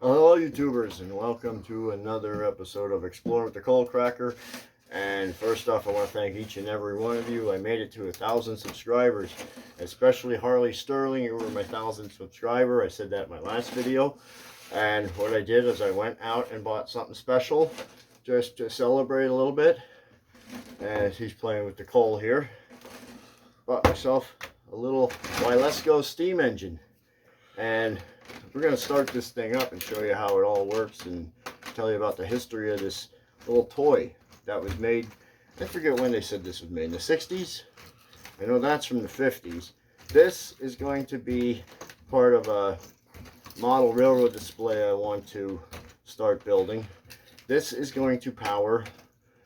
Hello YouTubers, and welcome to another episode of Explore with the Coal Cracker. And first off, I want to thank each and every one of you. I made it to 1,000 subscribers, especially Harley Sterling. You were my 1,000th subscriber. I said that in my last video. And what I did is I went out and bought something special just to celebrate a little bit. And he's playing with the coal here. Bought myself a little Wilesco steam engine. And we're going to start this thing up and show you how it all works and tell you about the history of this little toy that was made. I forget when they said this was made, in the 60s? I know that's from the 50s. This is going to be part of a model railroad display I want to start building. This is going to power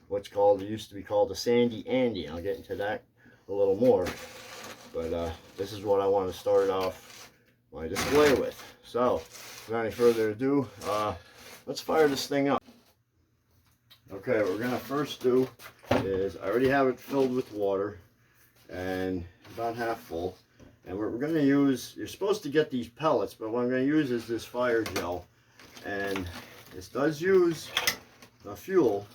what's called, it used to be called the Sandy Andy. I'll get into that a little more. But this is what I want to start off my display with. So, without any further ado, let's fire this thing up. Okay, what we're going to first do is, I already have it filled with water, and about half full. And what we're going to use, you're supposed to get these pellets, but what I'm going to use is this fire gel. And this does use fuel.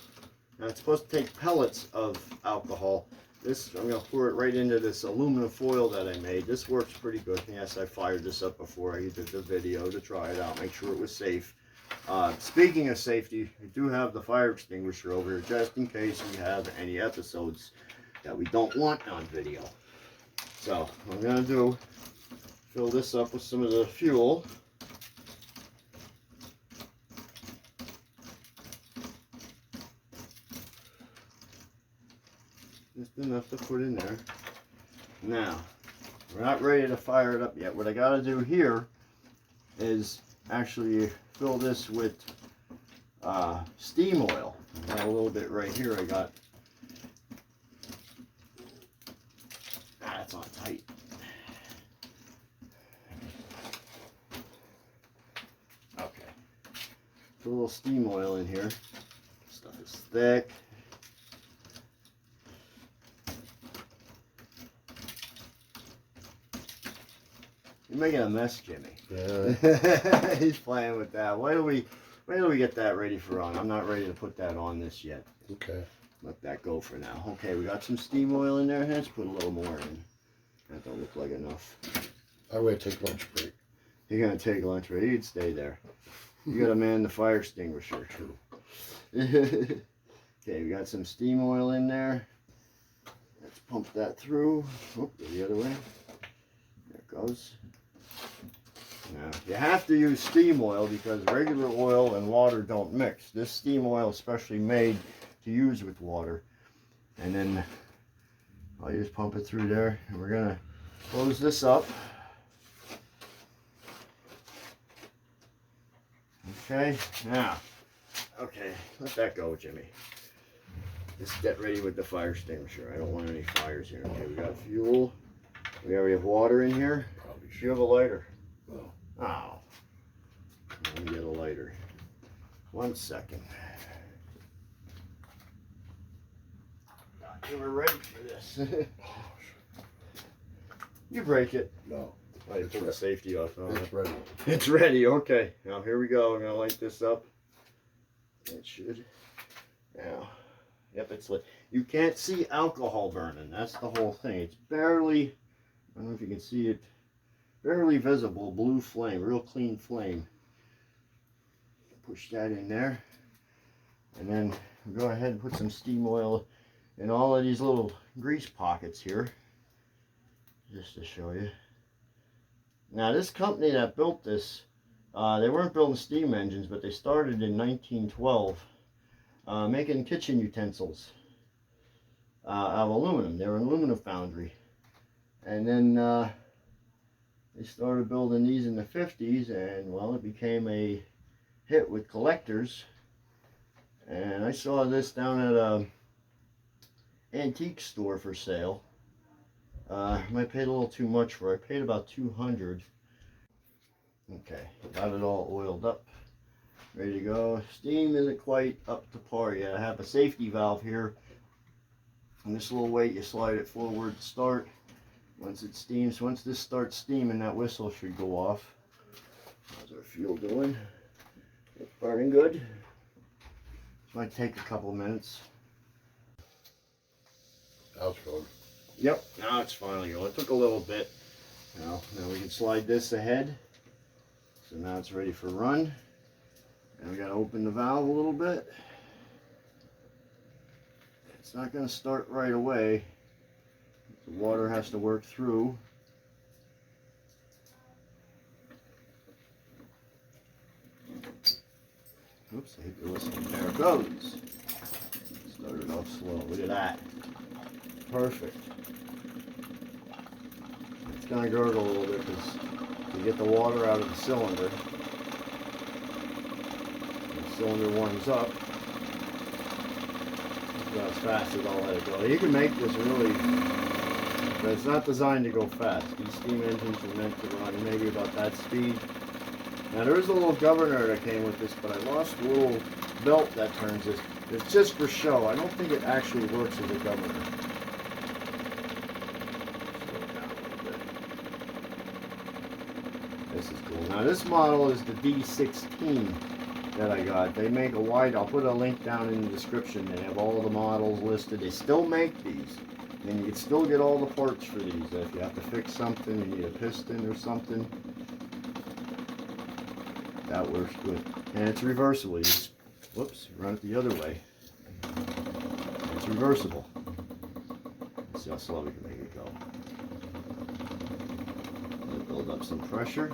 Now it's supposed to take pellets of alcohol. This, I'm going to pour it right into this aluminum foil that I made. This works pretty good. Yes, I fired this up before I did the video to try it out, make sure it was safe. Speaking of safety, we do have the fire extinguisher over here just in case we have any episodes that we don't want on video. So, what I'm going to do, fill this up with some of the fuel. Just enough to put in there. Now, we're not ready to fire it up yet. What I got to do here is actually fill this with steam oil. I got a little bit right here. I got. That's on tight. Okay. Put a little steam oil in here. Stuff is thick. You're making a mess, Jimmy. Yeah. He's playing with that. Wait till we get that ready for on. I'm not ready to put that on this yet. Okay. Let that go for now. Okay, we got some steam oil in there. Let's put a little more in. That don't look like enough. I'm going to take lunch break. You're going to take lunch break. You'd stay there. You got to man the fire extinguisher. True. Okay, we got some steam oil in there. Let's pump that through. Oh, the other way. There it goes. Now, you have to use steam oil because regular oil and water don't mix. This steam oil is specially made to use with water. And then I'll just pump it through there. And we're going to close this up. Okay, now, okay, let that go, Jimmy. Let's get ready with the fire extinguisher. I don't want any fires here. Okay, we got fuel. We already have water in here. Probably Do should. you have a lighter? No. Oh. Let me get a lighter. 1 second. You were ready for this. You break it. No. Oh, you pull the safety off. Oh, It's ready. it's ready. Okay. Now here we go. I'm going to light this up. It should. Now. Yep, it's lit. You can't see alcohol burning. That's the whole thing. It's barely, I don't know if you can see it, barely visible. Blue flame. Real clean flame. Push that in there. And then go ahead and put some steam oil in all of these little grease pockets here. Just to show you. Now this company that built this, they weren't building steam engines, but they started in 1912 making kitchen utensils out of aluminum. They were an aluminum foundry. And then they started building these in the 50s, and well, it became a hit with collectors. And I saw this down at a antique store for sale. I paid a little too much for it. I paid about $200. Okay, got it all oiled up, ready to go. Steam isn't quite up to par yet. I have a safety valve here, and this little weight, you slide it forward to start. Once it steams, once this starts steaming, that whistle should go off. How's our fuel doing? It's burning good. Might take a couple minutes. That was good. Yep, now it's finally going. It took a little bit. Now we can slide this ahead. So now it's ready for run. And we gotta open the valve a little bit. It's not gonna start right away. The water has to work through. Oops, I hit the whistle. There it goes. Started off slow. Look at that. Perfect. It's gonna gurgle a little bit because you get the water out of the cylinder. The cylinder warms up. That's as fast as I'll let it go. You can make this really, but it's not designed to go fast. These steam engines are meant to run maybe about that speed. Now there is a little governor that came with this, but I lost the little belt that turns this. It's just for show. I don't think it actually works as a governor. Slow it down a little bit. This is cool. Now this model is the D-16 that I got. They make a wide, I'll put a link down in the description. They have all the models listed. They still make these. And you can still get all the parts for these. If you have to fix something, you need a piston or something. That works good. And it's reversible. You just, whoops, run it the other way. It's reversible. Let's see how slow we can make it go. Let it build up some pressure.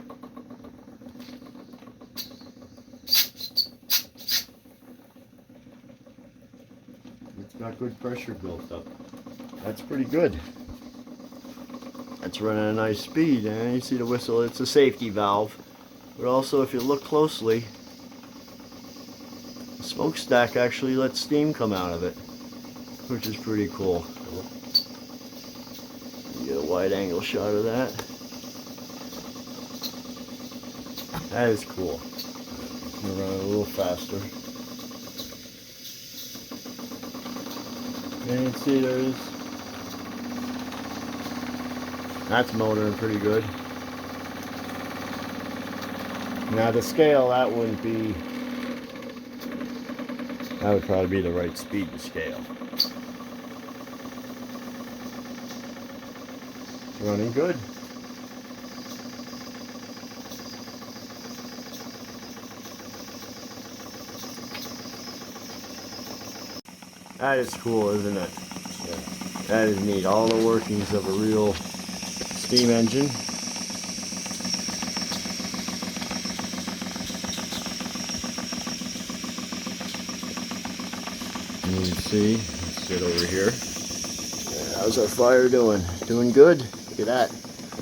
It's got good pressure built up. That's pretty good. That's running at a nice speed. And you see the whistle, it's a safety valve. But also, if you look closely, the smokestack actually lets steam come out of it, which is pretty cool. You get a wide angle shot of that. That is cool. I'm gonna run it a little faster. And you can see that's motoring pretty good. Now the scale, that would probably be the right speed to scale. It's running good. That is cool, isn't it? Yeah. That is neat. All the workings of a real steam engine. And you can see, let's sit over here. Yeah, how's our fire doing? Doing good? Look at that.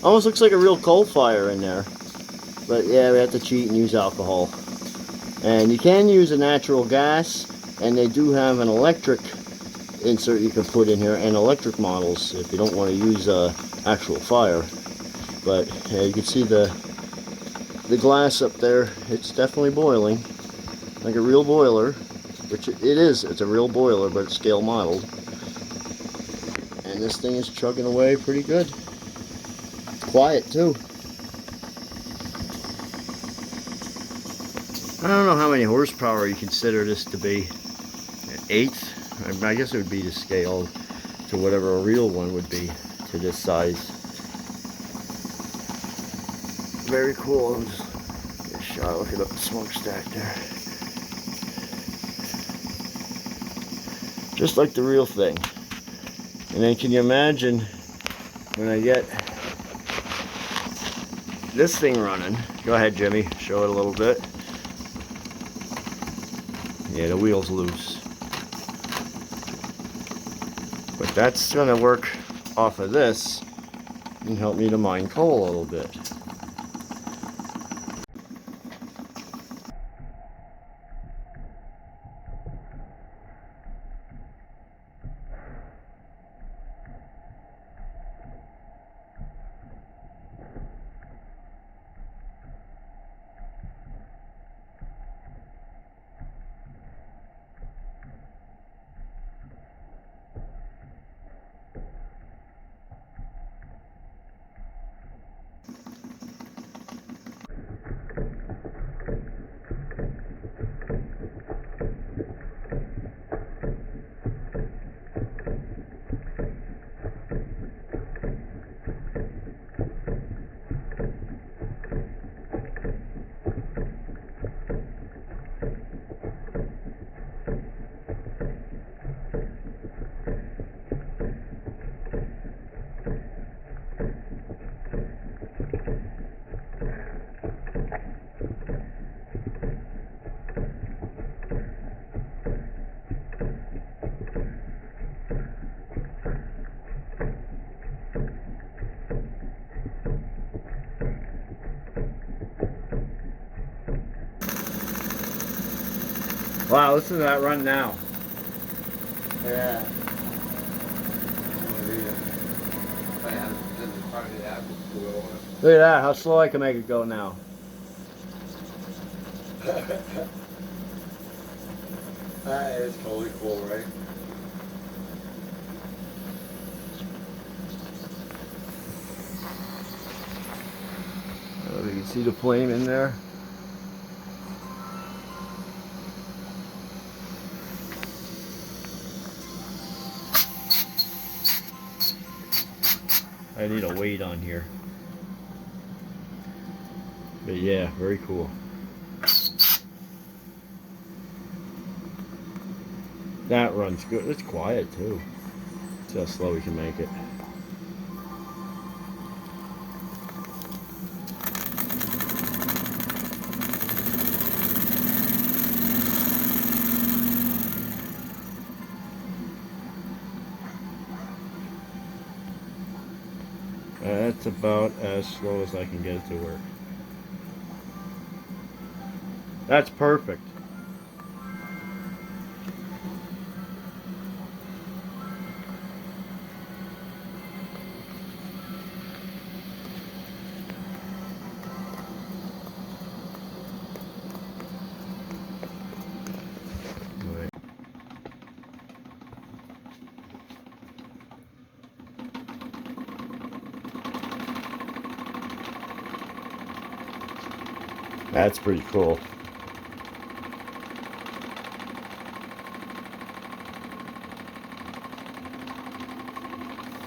Almost looks like a real coal fire in there. But yeah, we have to cheat and use alcohol. And you can use a natural gas, and they do have an electric insert you can put in here, and electric models if you don't want to use actual fire. But yeah, you can see the glass up there. It's definitely boiling, like a real boiler, which it is. It's a real boiler, but it's scale modeled. And this thing is chugging away pretty good. It's quiet too. I don't know how many horsepower you consider this to be. An eighth? I guess it would be to scale to whatever a real one would be to this size. Very cool. Just get a shot. Look at the smokestack there. Just like the real thing. And then can you imagine when I get this thing running? Go ahead, Jimmy. Show it a little bit. Yeah, the wheel's loose. But that's going to work off of this and help me to mine coal a little bit. Wow, listen to that run now. Yeah. Look at that, how slow I can make it go now. That is totally cool, right? Oh, you can see the flame in there. I need a weight on here. But yeah, very cool. That runs good. It's quiet too. See how slow we can make it. That's about as slow as I can get it to work. That's perfect. That's pretty cool.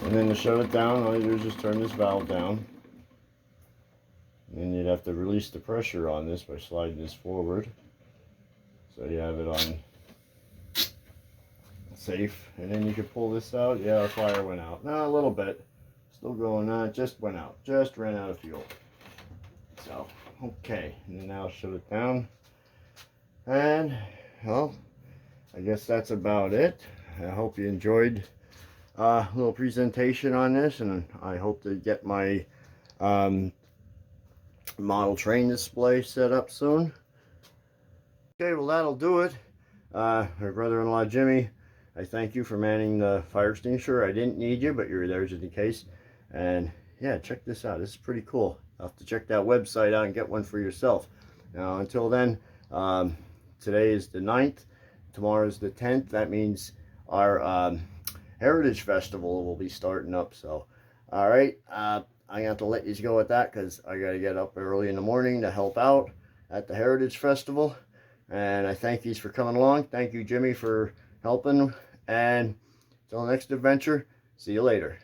And then to shut it down, all you do is just turn this valve down. And then you'd have to release the pressure on this by sliding this forward. So you have it on safe. And then you can pull this out. Yeah, our fire went out. No, a little bit. Still going on. It just went out. Just ran out of fuel. So, okay. And then now shut it down. And, well, I guess that's about it. I hope you enjoyed a little presentation on this, and I hope to get my model train display set up soon. Okay, well, that'll do it. My brother-in-law Jimmy, I thank you for manning the fire extinguisher. I didn't need you, but you're there just in case. And yeah, check this out. This is pretty cool. You'll have to check that website out and get one for yourself. Now, until then, today is the 9th. Tomorrow is the 10th. That means our Heritage Festival will be starting up. So, all right. I'm going to have to let you go with that because I got to get up early in the morning to help out at the Heritage Festival. And I thank you for coming along. Thank you, Jimmy, for helping. And until the next adventure, see you later.